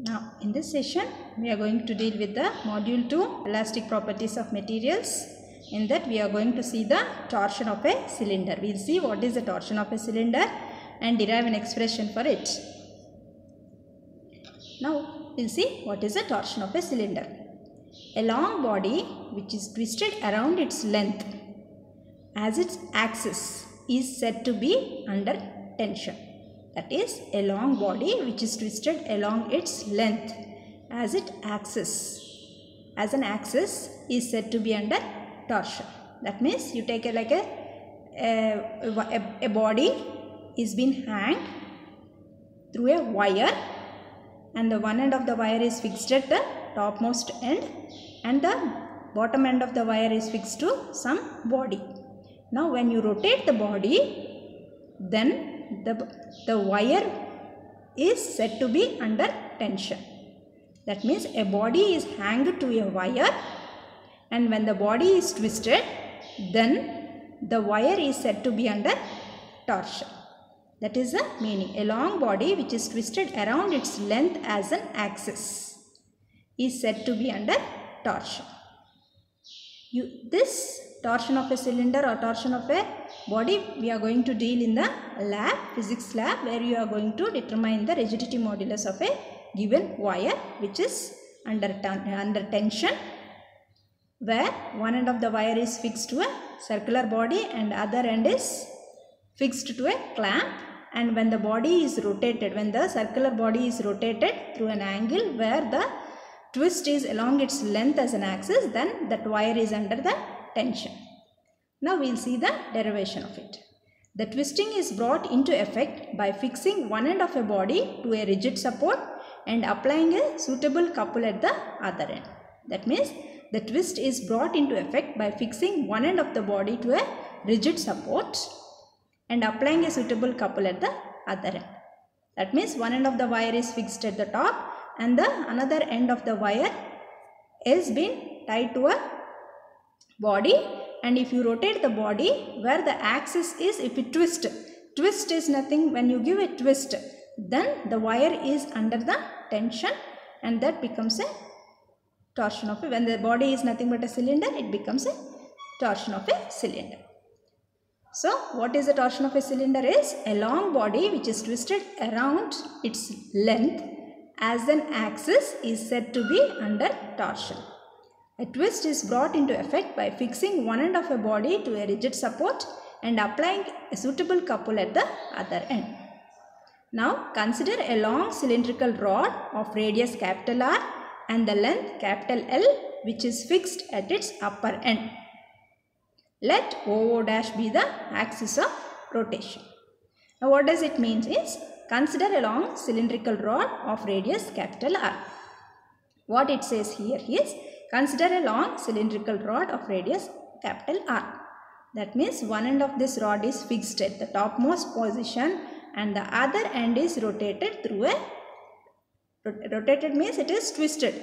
Now in this session we are going to deal with the module 2 elastic properties of materials. In that we are going to see the torsion of a cylinder. We will see what is the torsion of a cylinder and derive an expression for it. Now we will see what is the torsion of a cylinder. A long body which is twisted around its length as its axis is said to be under tension. That is, a long body which is twisted along its length as an axis is said to be under torsion. That means you take a body is being hanged through a wire, and the one end of the wire is fixed at the topmost end and the bottom end of the wire is fixed to some body. Now when you rotate the body, then the wire is said to be under tension. That means a body is hanged to a wire, and when the body is twisted, then the wire is said to be under torsion. That is the meaning. A long body which is twisted around its length as an axis is said to be under torsion. This torsion of a cylinder or torsion of a body we are going to deal in the lab, physics lab, where you are going to determine the rigidity modulus of a given wire which is under tension, where one end of the wire is fixed to a circular body and other end is fixed to a clamp, and when the body is rotated, when the circular body is rotated through an angle where the twist is along its length as an axis, then that wire is under the tension. Now we will see the derivation of it. The twisting is brought into effect by fixing one end of a body to a rigid support and applying a suitable couple at the other end. That means the twist is brought into effect by fixing one end of the body to a rigid support and applying a suitable couple at the other end. That means one end of the wire is fixed at the top and the another end of the wire is being tied to a body, and if you rotate the body where the axis is, if you twist is nothing, when you give a twist then the wire is under the tension and that becomes a torsion of a, when the body is nothing but a cylinder, it becomes a torsion of a cylinder. So what is the torsion of a cylinder is a long body which is twisted around its length as an axis is said to be under torsion. A twist is brought into effect by fixing one end of a body to a rigid support and applying a suitable couple at the other end. Now consider a long cylindrical rod of radius capital R and the length capital L which is fixed at its upper end. Let OO dash be the axis of rotation. Now what does it mean is, consider a long cylindrical rod of radius capital R. What it says here is, consider a long cylindrical rod of radius capital R. That means one end of this rod is fixed at the topmost position and the other end is rotated through a, rotated means it is twisted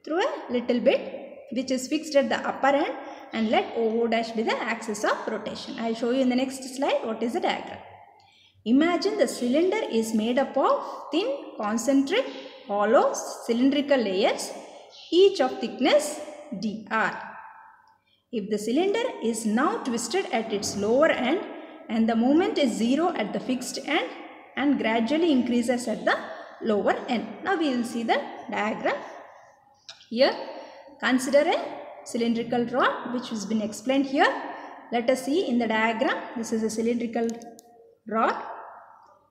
through a little bit which is fixed at the upper end, and let OO dash be the axis of rotation. I will show you in the next slide what is the diagram. Imagine the cylinder is made up of thin, concentric, hollow cylindrical layers, each of thickness dr. If the cylinder is now twisted at its lower end and the moment is 0 at the fixed end and gradually increases at the lower end. Now we will see the diagram. Here consider a cylindrical rod which has been explained here. Let us see in the diagram. This is a cylindrical rod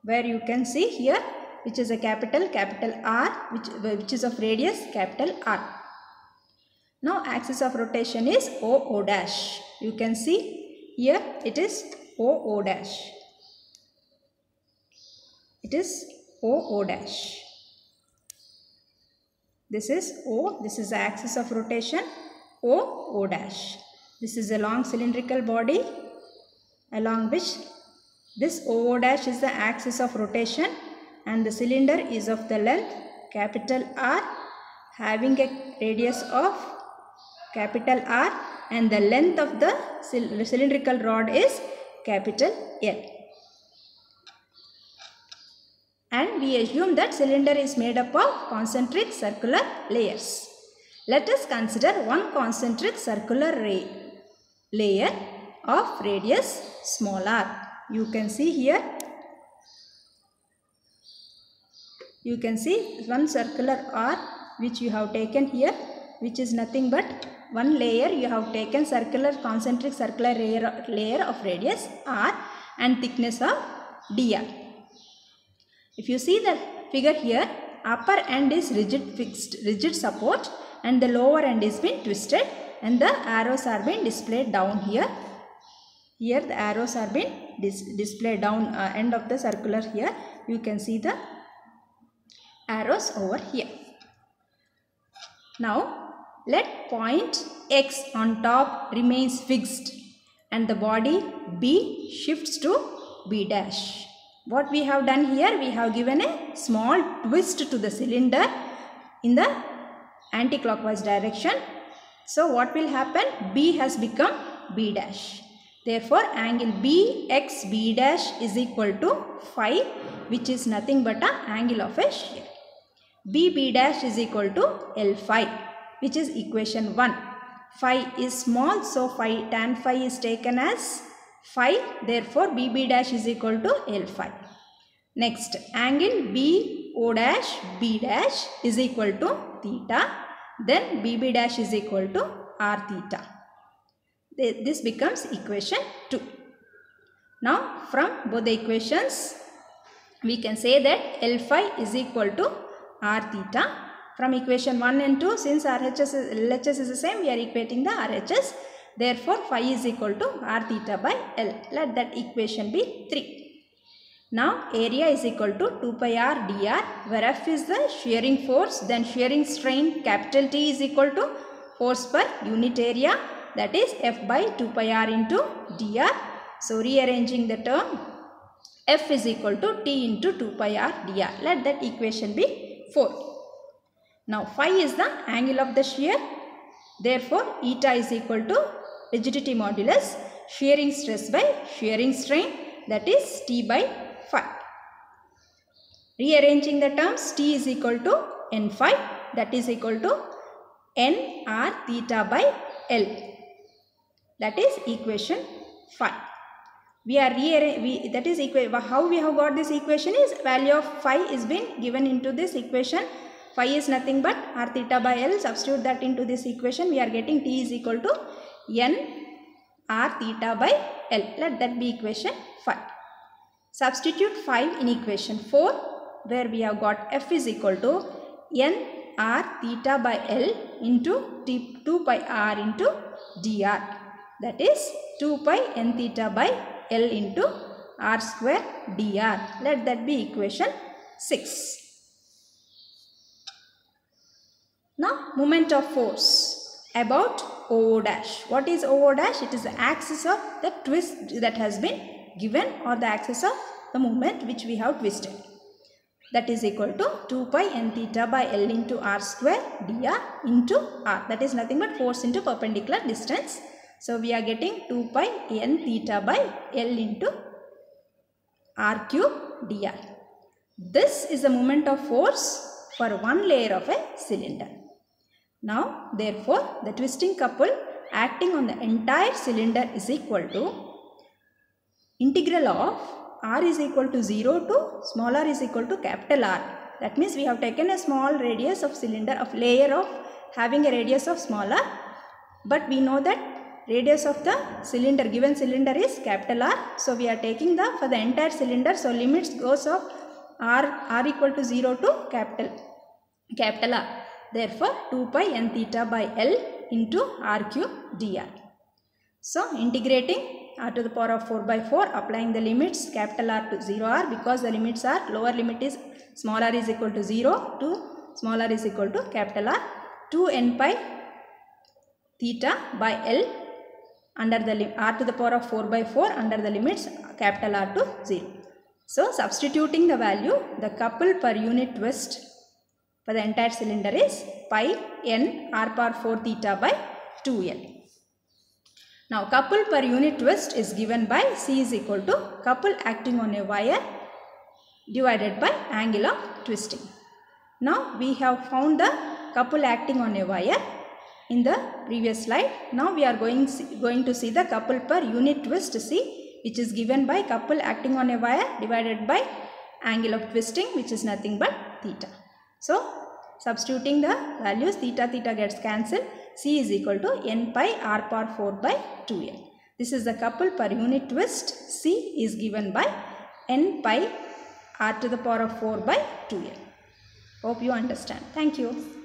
where you can see here which is a capital R which is of radius capital R. Now axis of rotation is OO dash. You can see here it is OO dash. It is OO dash. This is O. This is the axis of rotation OO dash. This is a long cylindrical body along which this OO dash is the axis of rotation, and the cylinder is of the length capital R having a radius of capital R, and the length of the cylindrical rod is capital L. And and we assume that cylinder is made up of concentric circular layers. Let us consider one concentric circular layer of radius small r. You can see here, you can see one circular r which you have taken here, which is nothing but one layer. You have taken circular concentric circular layer of radius r and thickness of dr. If you see the figure here, upper end is rigid support and the lower end is been twisted, and the arrows are being displayed down here. Here the arrows are being displayed down end of the circular here. You can see the arrows over here. Now let point X on top remains fixed and the body B shifts to B dash. What we have done here, we have given a small twist to the cylinder in the anti-clockwise direction. So what will happen? B has become B dash. Therefore angle BXB dash is equal to phi, which is nothing but an angle of a shear. BB dash is equal to L phi, which is equation 1. Phi is small, so phi tan phi is taken as phi. Therefore BB dash is equal to L phi. Next, angle BO dash B dash is equal to theta. Then BB dash is equal to R theta. This becomes equation 2. Now from both the equations we can say that L phi is equal to R theta. From equation 1 and 2, since LHS is the same, we are equating the RHS. Therefore phi is equal to R theta by L. Let that equation be 3. Now area is equal to 2 pi r dr, where F is the shearing force, then shearing strain capital T is equal to force per unit area, that is F by 2 pi r into dr. So rearranging the term, F is equal to T into 2 pi r dr. Let that equation be 4. Now phi is the angle of the shear. Therefore eta is equal to rigidity modulus shearing stress by shearing strain, that is T by phi. Rearranging the terms, T is equal to N phi, that is equal to N r theta by L, that is equation 5. That is how we have got this equation is value of phi is been given into this equation. Phi is nothing but r theta by L. Substitute that into this equation. We are getting T is equal to N r theta by L. Let that be equation 5. Substitute 5 in equation 4, where we have got F is equal to N r theta by L into 2 pi r into dr, that is 2 pi n theta by L into r square dr. Let that be equation 6. Now moment of force about OO dash. What is OO dash? It is the axis of the twist that has been given, or the axis of the movement which we have twisted. That is equal to 2 pi n theta by L into r square dr into r. That is nothing but force into perpendicular distance. So we are getting 2 pi n theta by L into r cube dr. This is the moment of force for one layer of a cylinder. Now therefore the twisting couple acting on the entire cylinder is equal to integral of r is equal to 0 to small r is equal to capital R. That means we have taken a small radius of cylinder of layer of having a radius of small r, but we know that radius of the cylinder, given cylinder is capital R. So we are taking the for the entire cylinder. So limits goes of r equal to 0 to capital R. Therefore 2 pi n theta by L into r cube dr. So integrating r to the power of 4 by 4, applying the limits capital R to 0 r, because the limits are lower limit is small r is equal to 0 to small r is equal to capital R, 2 n pi theta by L under the r to the power of 4 by 4 under the limits capital R to 0. So substituting the value, the couple per unit twist for the entire cylinder is pi n r power 4 theta by 2L. Now couple per unit twist is given by C is equal to couple acting on a wire divided by angle of twisting. Now we have found the couple acting on a wire in the previous slide. Now we are going to see the couple per unit twist C, which is given by couple acting on a wire divided by angle of twisting, which is nothing but theta. So substituting the values, theta gets cancelled. C is equal to n pi r power 4 by 2l. This is the couple per unit twist. C is given by n pi r to the power of 4 by 2l. Hope you understand. Thank you.